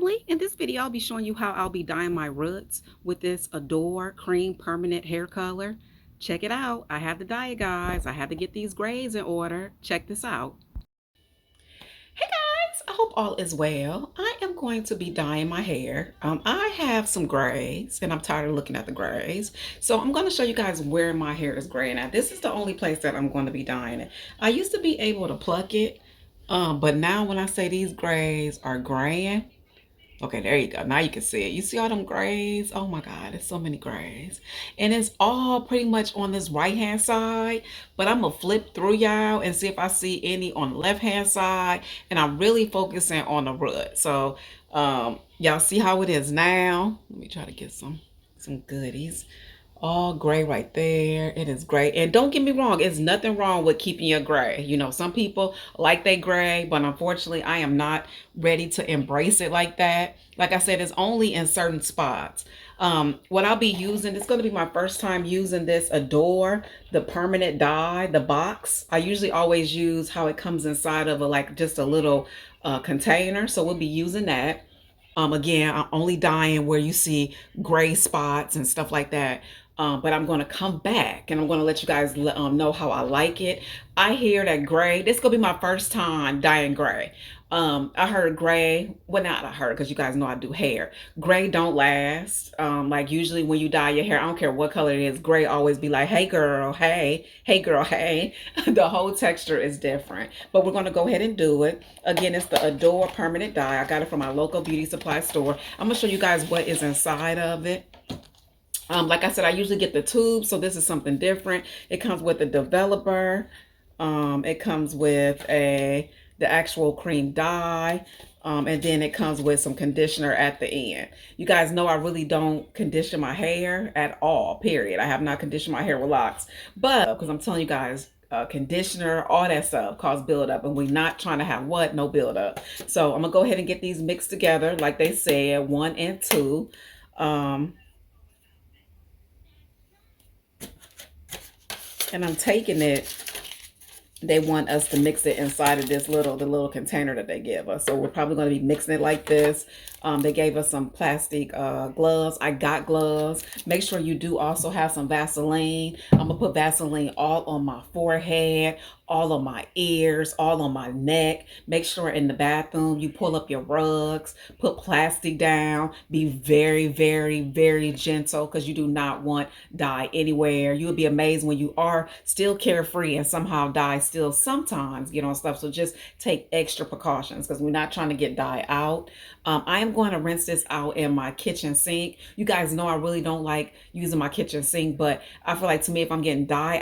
family. In this video, I'll be showing you how I'll be dyeing my roots with this Adore Cream Permanent Hair Color. Check it out. I have to dye it, guys. I have to get these grays in order. Check this out. Hey guys, I hope all is well. I am going to be dyeing my hair. I have some grays and I'm tired of looking at the grays. So I'm going to show you guys where my hair is gray. Now, this is the only place that I'm going to be dyeing it. I used to be able to pluck it, but now when I say these grays are graying, okay, there you go. Now you can see it. You see all them grays? Oh my God, there's so many grays. And it's all pretty much on this right-hand side, but I'm gonna flip through y'all and see if I see any on the left-hand side. And I'm really focusing on the root. So y'all see how it is now. Let me try to get some goodies. All gray right there. It is gray. And don't get me wrong, it's nothing wrong with keeping your gray. You know, some people like they gray, but unfortunately, I am not ready to embrace it like that. Like I said, it's only in certain spots. What I'll be using, it's going to be my first time using this Adore, the permanent dye, the box. I usually always use how it comes inside of like just a little container. So we'll be using that. Again, I'm only dyeing where you see gray spots and stuff like that. But I'm going to come back and I'm going to let you guys know how I like it. I hear that gray, this is going to be my first time dyeing gray. I heard gray, well, not I heard, because you guys know I do hair. Gray don't last. Like usually when you dye your hair, I don't care what color it is, gray always be like, hey girl, hey girl, hey. The whole texture is different. But we're going to go ahead and do it. Again, it's the Adore Permanent Dye. I got it from my local beauty supply store. I'm going to show you guys what is inside of it. Like I said, I usually get the tube, so this is something different. It comes with a developer. It comes with the actual cream dye. And then it comes with some conditioner at the end. You guys know I really don't condition my hair at all, period. I have not conditioned my hair with locks. But, because I'm telling you guys, conditioner, all that stuff cause buildup. And we're not trying to have what? No buildup. So I'm going to go ahead and get these mixed together, like they said, 1 and 2. And I'm taking it, they want us to mix it inside of this the little container that they give us. So we're probably going to be mixing it like this. They gave us some plastic gloves. I got gloves. Make sure you do also have some Vaseline. I'm gonna put Vaseline all on my forehead, all on my ears, all on my neck. Make sure in the bathroom you pull up your rugs, put plastic down. Be very, very, very gentle, because you do not want dye anywhere. You'll be amazed when you are still carefree and somehow dye still sometimes get on stuff. So just take extra precautions, because we're not trying to get dye out. I am going to rinse this out in my kitchen sink. You guys know I really don't like using my kitchen sink, but I feel like, to me, if I'm getting dye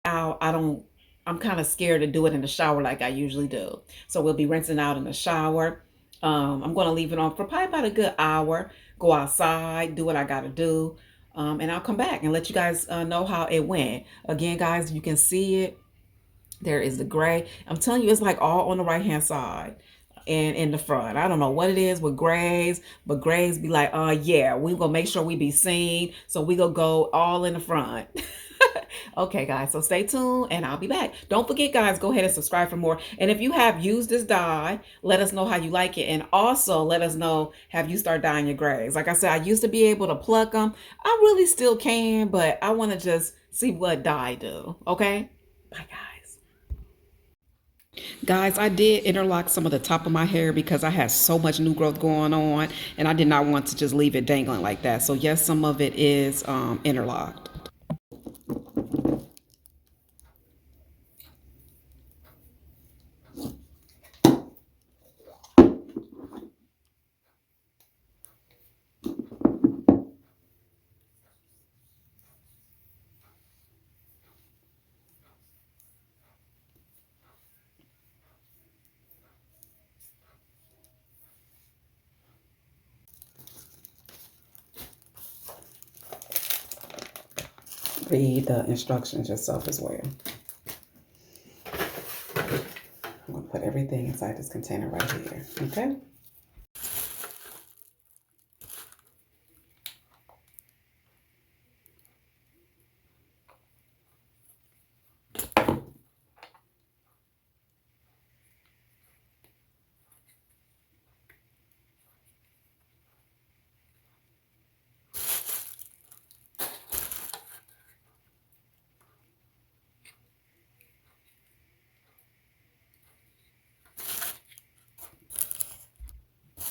out, I'm kind of scared to do it in the shower like I usually do. So we'll be rinsing out in the shower. I'm going to leave it on for probably about a good hour. Go outside, do what I got to do. And I'll come back and let you guys know how it went. Again, guys, you can see it. There is the gray. I'm telling you, it's like all on the right hand side and in the front. I don't know what it is with grays, but grays be like, yeah, we gonna make sure we be seen. So we gonna go all in the front. Okay, guys, so stay tuned and I'll be back. Don't forget, guys, go ahead and subscribe for more. And if you have used this dye, let us know how you like it. And also let us know, have you started dyeing your grays? Like I said, I used to be able to pluck them. I really still can, but I want to just see what dye do. Okay? Bye, guys. Guys, I did interlock some of the top of my hair because I had so much new growth going on and I did not want to just leave it dangling like that. So yes, some of it is interlocked. Read the instructions yourself as well. I'm going to put everything inside this container right here, okay?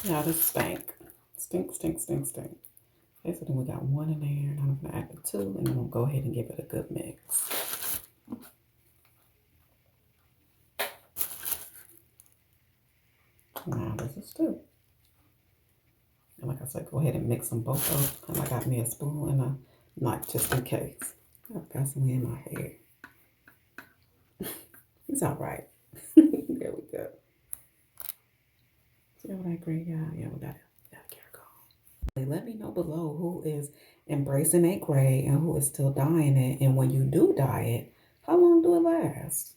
Yeah, this stink. Stink, stink, stink, stink. Okay, so then we got one in there, and I'm gonna add the two, and then we'll go ahead and give it a good mix. Now this is two. And like I said, go ahead and mix them both up. And I got me a spoon and a knife just in case. I've got some in my hair. It's all right. There we go. See all that gray? Yeah, we got it. Let me know below who is embracing that gray and who is still dyeing it. And when you do dye it, how long do it last?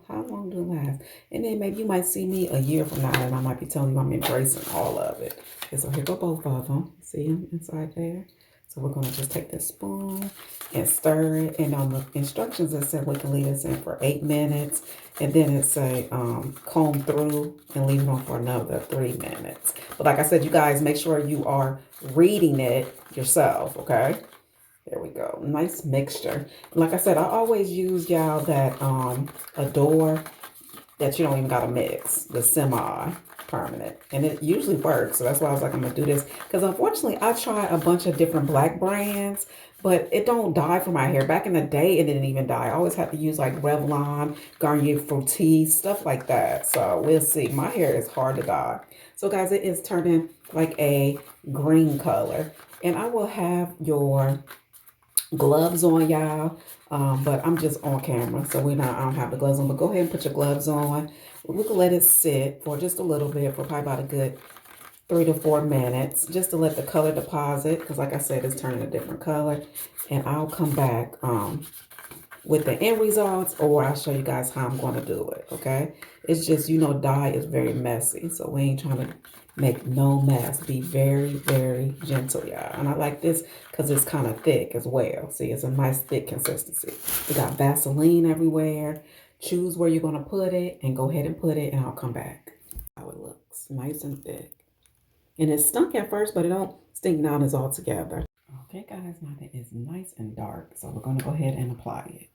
How long do it last? And then maybe you might see me a year from now and I might be telling you I'm embracing all of it. Okay, so here go both of them. See them inside there? So we're going to just take this spoon and stir it. And on the instructions, it said we can leave this in for 8 minutes. And then it say comb through and leave it on for another 3 minutes. But like I said, you guys, make sure you are reading it yourself, okay? There we go. Nice mixture. Like I said, I always use y'all that Adore that you don't even gotta mix, the semi-permanent. And it usually works. So that's why I was like, I'm gonna do this. Because unfortunately, I tried a bunch of different black brands, but it don't dye for my hair. Back in the day, it didn't even dye. I always had to use like Revlon, Garnier Fructis, stuff like that. So we'll see. My hair is hard to dye. So guys, it is turning like a green color. And I will have your gloves on, y'all, but I'm just on camera, so I don't have the gloves on. But go ahead and put your gloves on. We can let it sit for just a little bit, for probably about a good 3 to 4 minutes, just to let the color deposit, because like I said, it's turning a different color. And I'll come back with the end results, or I'll show you guys how I'm going to do it. Okay, it's just, dye is very messy, so we ain't trying to make no mess. Be very, very gentle, y'all. And I like this because it's kind of thick as well. See, it's a nice thick consistency. We got Vaseline everywhere. Choose where you're going to put it and go ahead and put it, and I'll come back. How it looks, nice and thick. And it stunk at first, but it don't stink now it's all together. Okay, guys, now that it's nice and dark, so we're going to go ahead and apply it.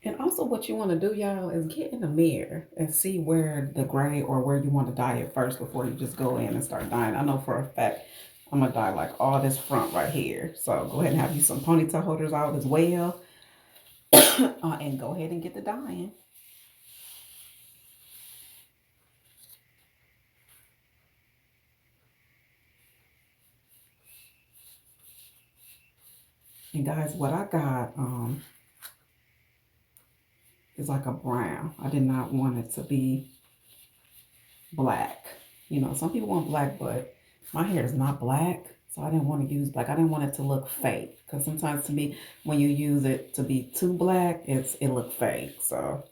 And also what you want to do, y'all, is get in the mirror and see where the gray or where you want to dye it first before you just go in and start dyeing. I know for a fact I'm going to dye like all this front right here. So go ahead and have you some ponytail holders out as well. And go ahead and get the dyeing. And guys, what I got is like a brown. I did not want it to be black. Some people want black, but my hair is not black. So I didn't want to use black. I didn't want it to look fake. Because sometimes to me, when you use it to be too black, it look fake. So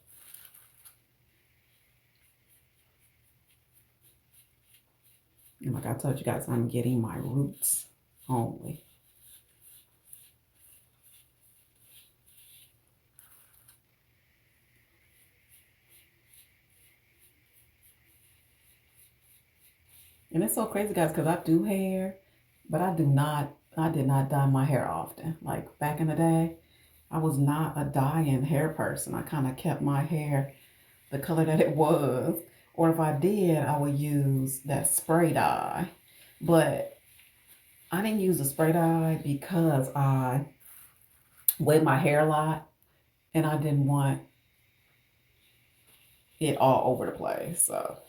and like I told you guys, I'm getting my roots only. And it's so crazy, guys, because I do hair, but I did not dye my hair often. Like back in the day, I was not a dyeing hair person. I kind of kept my hair the color that it was. Or if I did, I would use that spray dye. But I didn't use the spray dye because I wet my hair a lot and I didn't want it all over the place. So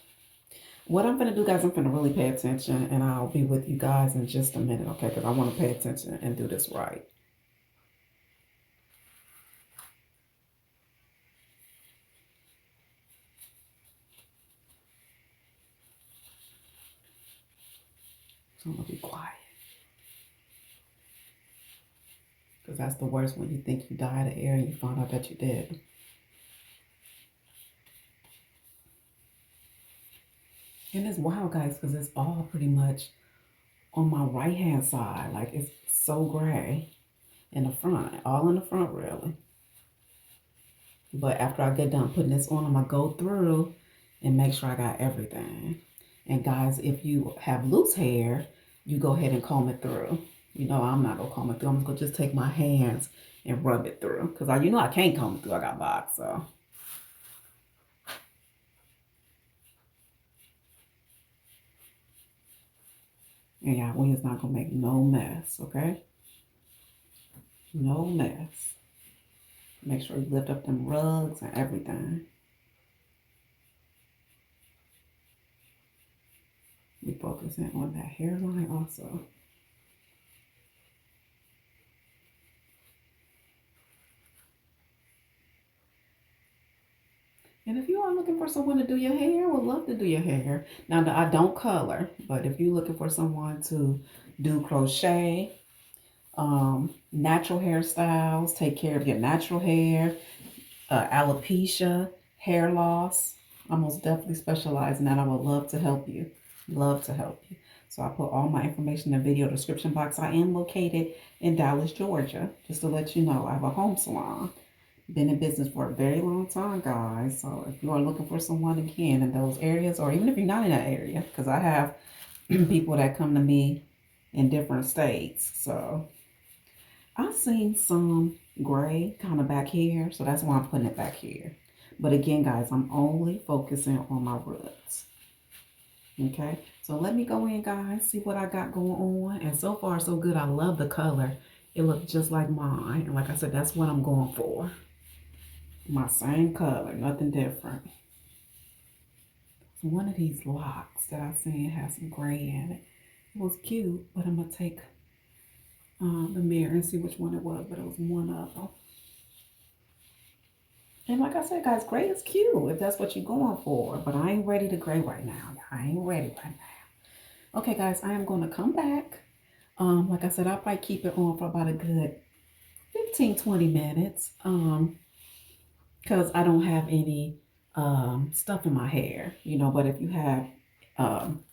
what I'm going to do, guys, I'm going to really pay attention, and I'll be with you guys in just a minute, okay? Because I want to pay attention and do this right. So I'm going to be quiet. Because that's the worst, when you think you dyed the hair and you find out that you did. And it's wild, guys, because it's all pretty much on my right-hand side. Like, it's so gray in the front. All in the front, really. But after I get done putting this on, I'm going to go through and make sure I got everything. And guys, if you have loose hair, you go ahead and comb it through. I'm not going to comb it through. I'm going to just take my hands and rub it through. Because I can't comb it through. I got locks, so. And y'all, we is not gonna make no mess, okay? No mess. Make sure you lift up them rugs and everything. We focusing on that hairline also. And if you are looking for someone to do your hair, would love to do your hair. Now, I don't color, but if you're looking for someone to do crochet, natural hairstyles, take care of your natural hair, alopecia, hair loss, I most definitely specialize in that. I would love to help you. Love to help you. So I put all my information in the video description box. I am located in Dallas, Georgia. Just to let you know, I have a home salon. Been in business for a very long time, guys. So if you are looking for someone again in those areas, or even if you're not in that area, because I have people that come to me in different states. So I've seen some gray kind of back here, so that's why I'm putting it back here. But again, guys, I'm only focusing on my roots. Okay, so let me go in, guys, see what I got going on. And so far, so good. I love the color. It looks just like mine. And like I said, that's what I'm going for. My same color, nothing different. So one of these locks that I seen has some gray in it. It was cute, but I'm going to take the mirror and see which one it was. But it was one of them. And like I said, guys, gray is cute if that's what you're going for. But I ain't ready to gray right now. I ain't ready right now. Okay, guys, I am going to come back. Like I said, I'll probably keep it on for about a good 15-20 minutes. Because I don't have any stuff in my hair, you know. But if you have um,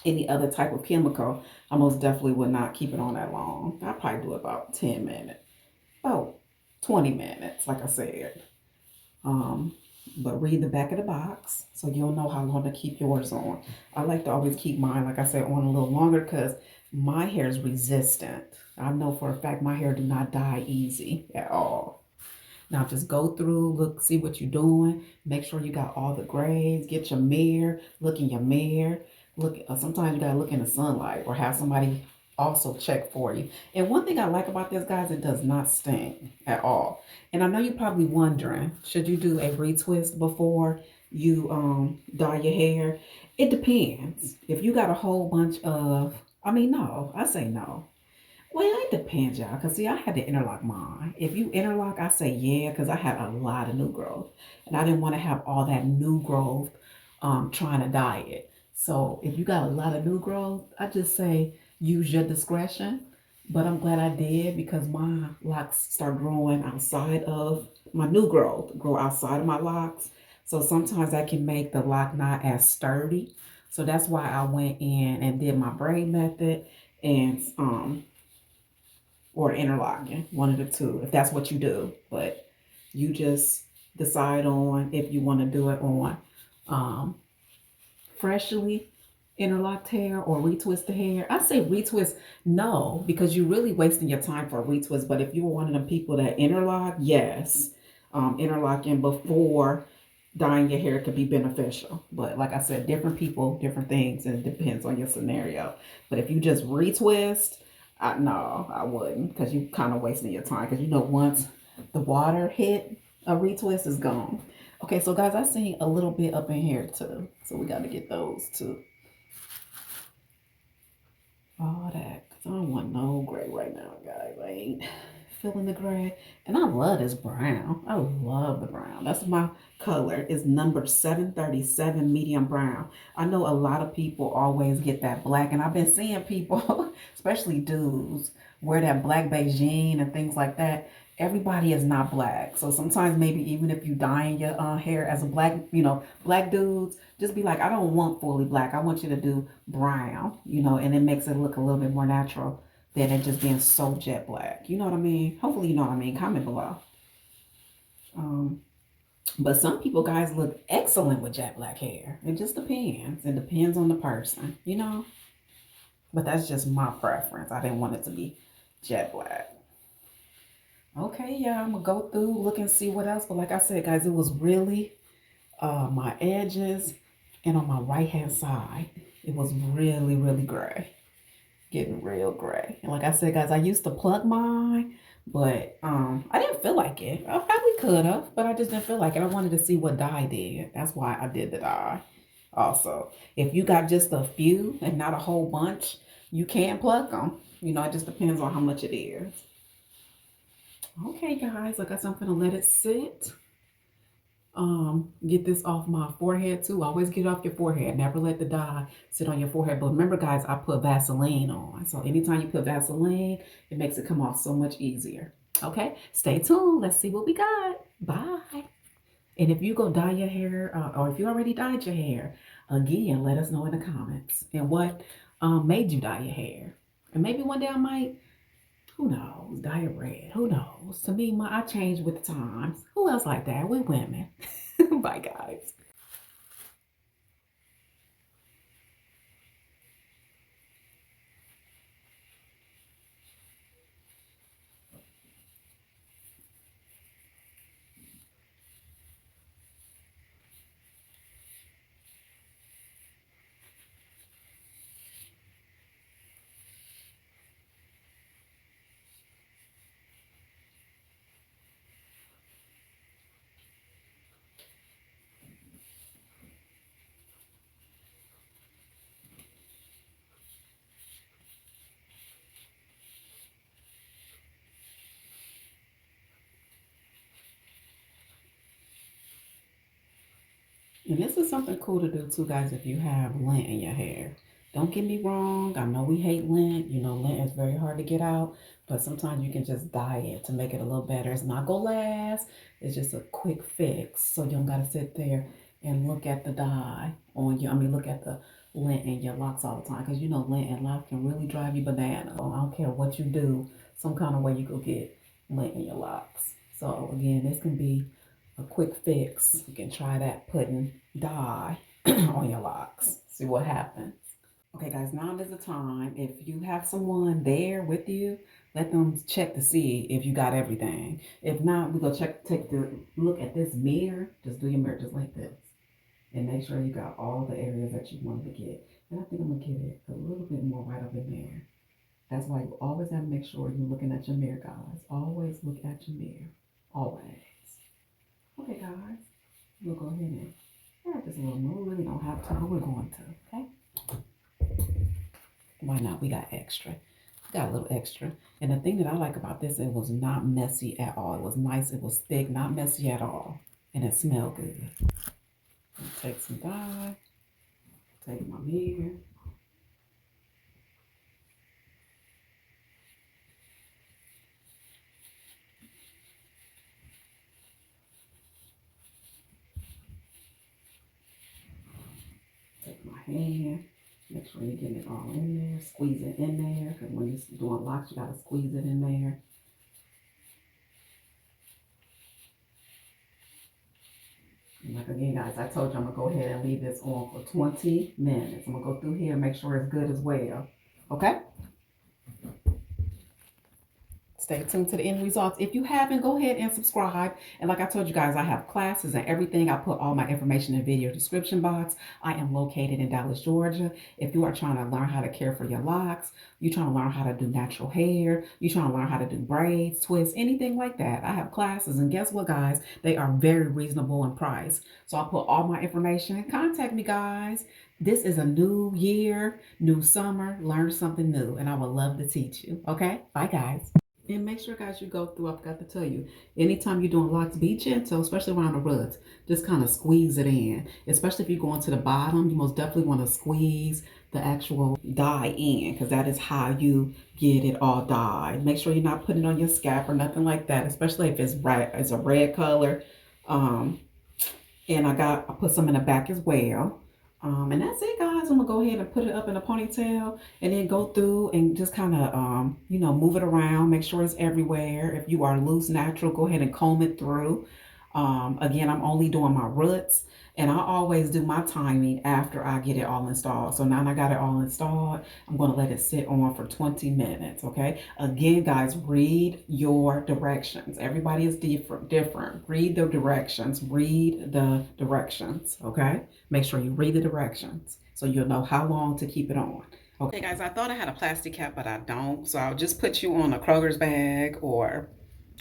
any other type of chemical, I most definitely would not keep it on that long. I'll probably do about 10 minutes. Oh, 20 minutes, like I said. Um, but read the back of the box so you'll know how long to keep yours on. I like to always keep mine, like I said, on a little longer because my hair is resistant. I know for a fact my hair do not die easy at all. Now just go through, look, see what you're doing. Make sure you got all the grays. Get your mirror, look in your mirror. Look, sometimes you gotta look in the sunlight or have somebody also check for you. And one thing I like about this, guys, it does not sting at all. And I know you're probably wondering, should you do a retwist before you dye your hair? It depends. If you got a whole bunch of, I mean, no, I say no. Well, it depends, y'all. Because, see, I had to interlock mine. If you interlock, I say yeah, because I had a lot of new growth. And I didn't want to have all that new growth trying to dye it. So if you got a lot of new growth, I just say use your discretion. But I'm glad I did because my locks start growing outside of my new growth, grow outside of my locks. So sometimes that can make the lock not as sturdy. So that's why I went in and did my braid method and or interlocking, one of the two, if that's what you do. But you just decide on if you want to do it on um, freshly interlocked hair or retwist the hair. I say retwist no, because you're really wasting your time for a retwist. But if you were one of the people that interlock, yes, interlocking before dyeing your hair could be beneficial. But like I said, different people, different things, and it depends on your scenario. But if you just retwist, no, I wouldn't, because you kind of wasting your time. Because you know, once the water hit, a retwist is gone. Okay, so guys, I seen a little bit up in here too, so we got to get those too. All that, because I don't want no gray right now, guys. I ain't feeling the gray. And I love this brown. I love the brown. That's my color. Is number 737 medium brown. I know a lot of people always get that black. And I've been seeing people, especially dudes, wear that black Beijing and things like that. Everybody is not black. So sometimes maybe even if you dyeing your hair as a black, black dudes, just be like, I don't want fully black. I want you to do brown, and it makes it look a little bit more natural than it just being so jet black. You know what I mean? Hopefully you know what I mean. Comment below. Um, but some people, guys, look excellent with jet black hair. It just depends. It depends on the person. But that's just my preference. I didn't want it to be jet black. Okay, yeah, I'm gonna go through, look and see what else. But like I said, guys, it was really my edges And on my right hand side, it was really, really gray. Getting real gray. And like I said, guys, I used to plug mine, but I didn't feel like it. I probably could have, but I just didn't feel like it. I wanted to see what dye did. That's why I did the dye. Also, if you got just a few and not a whole bunch, you can plug them. You know, it just depends on how much it is. Okay, guys, I guess I'm gonna let it sit. Get this off my forehead too. Always get it off your forehead. Never let the dye sit on your forehead. But remember, guys, I put Vaseline on. So anytime you put Vaseline, it makes it come off so much easier. Okay, stay tuned. Let's see what we got. Bye. And if you go dye your hair, or if you already dyed your hair, again, let us know in the comments. And what made you dye your hair. And maybe one day I might, who knows, dye it red. Who knows? To me, I change with the times. Who else like that? We women. Bye, guys. And this is something cool to do too, guys, if you have lint in your hair. Don't get me wrong, I know we hate lint. You know, lint is very hard to get out, but sometimes you can just dye it to make it a little better. It's not gonna last. It's just a quick fix. So you don't gotta sit there and look at the dye on you. I mean, look at the lint in your locks all the time. Because you know lint and locks can really drive you banana. So I don't care what you do, some kind of way you go get lint in your locks. So again, this can be a quick fix. You can try that putting dye on your locks. See what happens. Okay, guys, now is the time. If you have someone there with you, let them check to see if you got everything. If not, we go take the look at this mirror. Just do your mirror just like this. And make sure you got all the areas that you wanted to get. And I think I'm gonna get it a little bit more right up in there. That's why you always have to make sure you're looking at your mirror, guys. Always look at your mirror. Always. Okay, guys, we'll go ahead and add this a little more. We really don't have to, but we're going to, okay? Why not? We got extra. We got a little extra. And the thing that I like about this, it was not messy at all. It was nice, it was thick, not messy at all. And it smelled good. Take some dye, take my mirror. Take my hand. Make sure you're getting it all in there. Squeeze it in there. Because when you're doing locks, you got to squeeze it in there. And like again, guys, I told you I'm going to go ahead and leave this on for 20 minutes. I'm going to go through here and make sure it's good as well. Okay? Stay tuned to the end results. If you haven't, go ahead and subscribe. And like I told you guys, I have classes and everything. I put all my information in the video description box. I am located in Dallas, Georgia. If you are trying to learn how to care for your locks, you're trying to learn how to do natural hair, you're trying to learn how to do braids, twists, anything like that, I have classes. And guess what, guys? They are very reasonable in price. So I put all my information. Contact me, guys. This is a new year, new summer. Learn something new. And I would love to teach you. Okay? Bye, guys. And make sure, guys, you go through. I forgot to tell you, anytime you're doing locks, be gentle, especially around the roots. Just kind of squeeze it in. Especially if you're going to the bottom, you most definitely want to squeeze the actual dye in, because that is how you get it all dyed. Make sure you're not putting it on your scalp or nothing like that, especially if it's bright, it's a red color. And I put some in the back as well. And that's it, guys. I'm gonna go ahead and put it up in a ponytail and then go through and just kind of, move it around, make sure it's everywhere. If you are loose natural, go ahead and comb it through. Again, I'm only doing my roots, and I always do my timing after I get it all installed. So now I got it all installed. I'm going to let it sit on for 20 minutes. Okay. Again, guys, read your directions. Everybody is different. Read the directions. Read the directions. Okay. Make sure you read the directions so you'll know how long to keep it on. Okay, guys, I thought I had a plastic cap, but I don't. So I'll just put you on a Kroger's bag or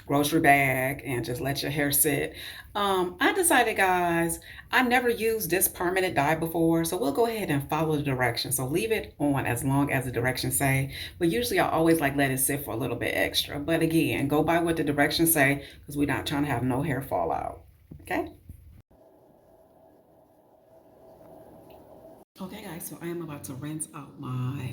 grocery bag and just let your hair sit. I decided, guys, I've never used this permanent dye before, so we'll go ahead and follow the directions. So leave it on as long as the directions say, but usually I always like let it sit for a little bit extra. But again, go by what the directions say because we're not trying to have no hair fall out. Okay. Okay, guys, so I am about to rinse out my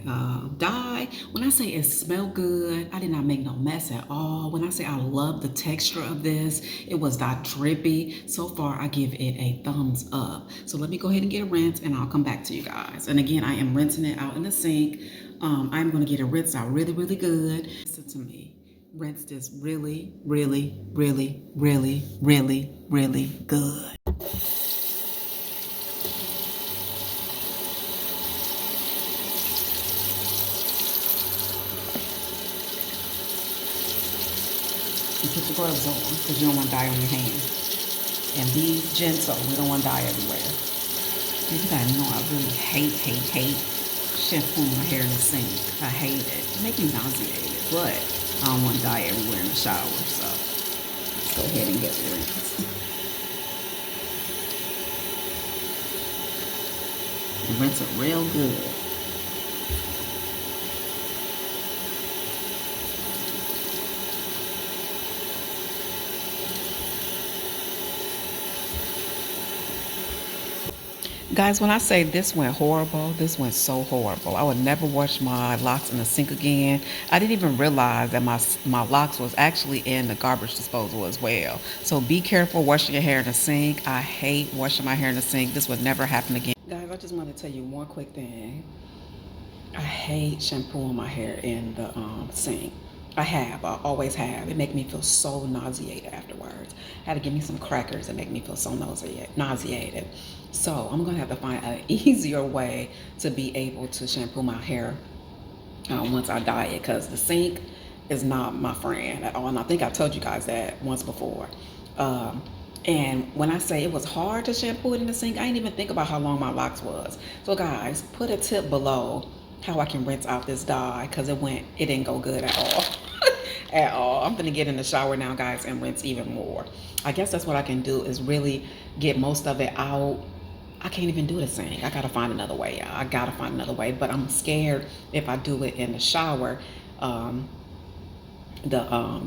dye. When I say it smelled good, I did not make no mess at all. When I say I love the texture of this, it was not drippy. So far, I give it a thumbs up. So let me go ahead and get a rinse and I'll come back to you guys. And again, I am rinsing it out in the sink. I'm gonna get it rinsed out really, really good. Listen to me. Rinse this really, really, really, really, really, really good. And put your gloves on because you don't want to dye on your hands. And be gentle. We don't want to dye everywhere. You gotta know I really hate shampooing my hair in the sink. I hate it. It makes me nauseated. But I don't want to dye everywhere in the shower. So let's go ahead and get rinsed. And rinse it real good. Guys, when I say this went horrible, this went so horrible. I would never wash my locks in the sink again. I didn't even realize that my locks was actually in the garbage disposal as well. So be careful washing your hair in the sink. I hate washing my hair in the sink. This would never happen again. Guys, I just want to tell you one quick thing. I hate shampooing my hair in the sink. I always have. It make me feel so nauseated afterwards. Had to give me some crackers that make me feel so nauseated. So I'm gonna have to find an easier way to be able to shampoo my hair once I dye it, because the sink is not my friend at all. And I think I told you guys that once before. Um, and when I say it was hard to shampoo it in the sink, I didn't even think about how long my locks was. So guys, put a tip below how I can rinse out this dye because it didn't go good at all. At all. I'm gonna get in the shower now, guys, and rinse even more. I guess that's what I can do is really get most of it out. I can't even do the sink. I gotta find another way. I gotta find another way. But I'm scared if I do it in the shower, um, the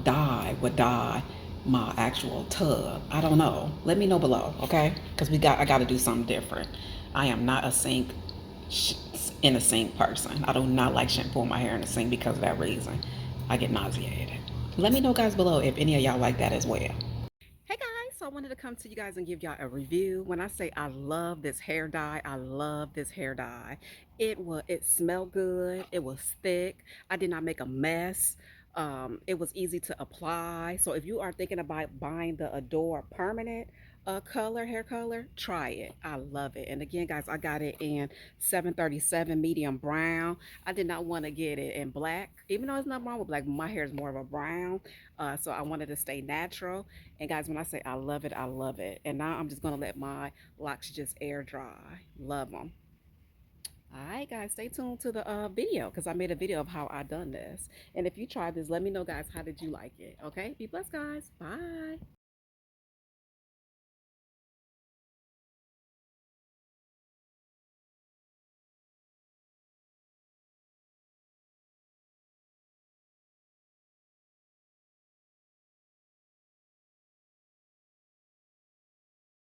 dye would dye my actual tub. I don't know. Let me know below, okay? Because I got to do something different. I am not a sink in a sink person. I do not like shampooing my hair in the sink because of that reason. I get nauseated. Let me know, guys, below if any of y'all like that as well. Hey guys, so I wanted to come to you guys and give y'all a review. When I say I love this hair dye, I love this hair dye. It smelled good. It was thick. I did not make a mess. It was easy to apply. So if you are thinking about buying the Adore permanent hair color, try it. I love it. And again, guys, I got it in 737 medium brown. I did not want to get it in black, even though it's not wrong with black. My hair is more of a brown, so I wanted to stay natural. And guys, when I say I love it, I love it. And now I'm just gonna let my locks just air dry. Love them. All right, guys, stay tuned to the video because I made a video of how I done this. And if you tried this, let me know, guys, how did you like it? Okay, be blessed, guys. Bye.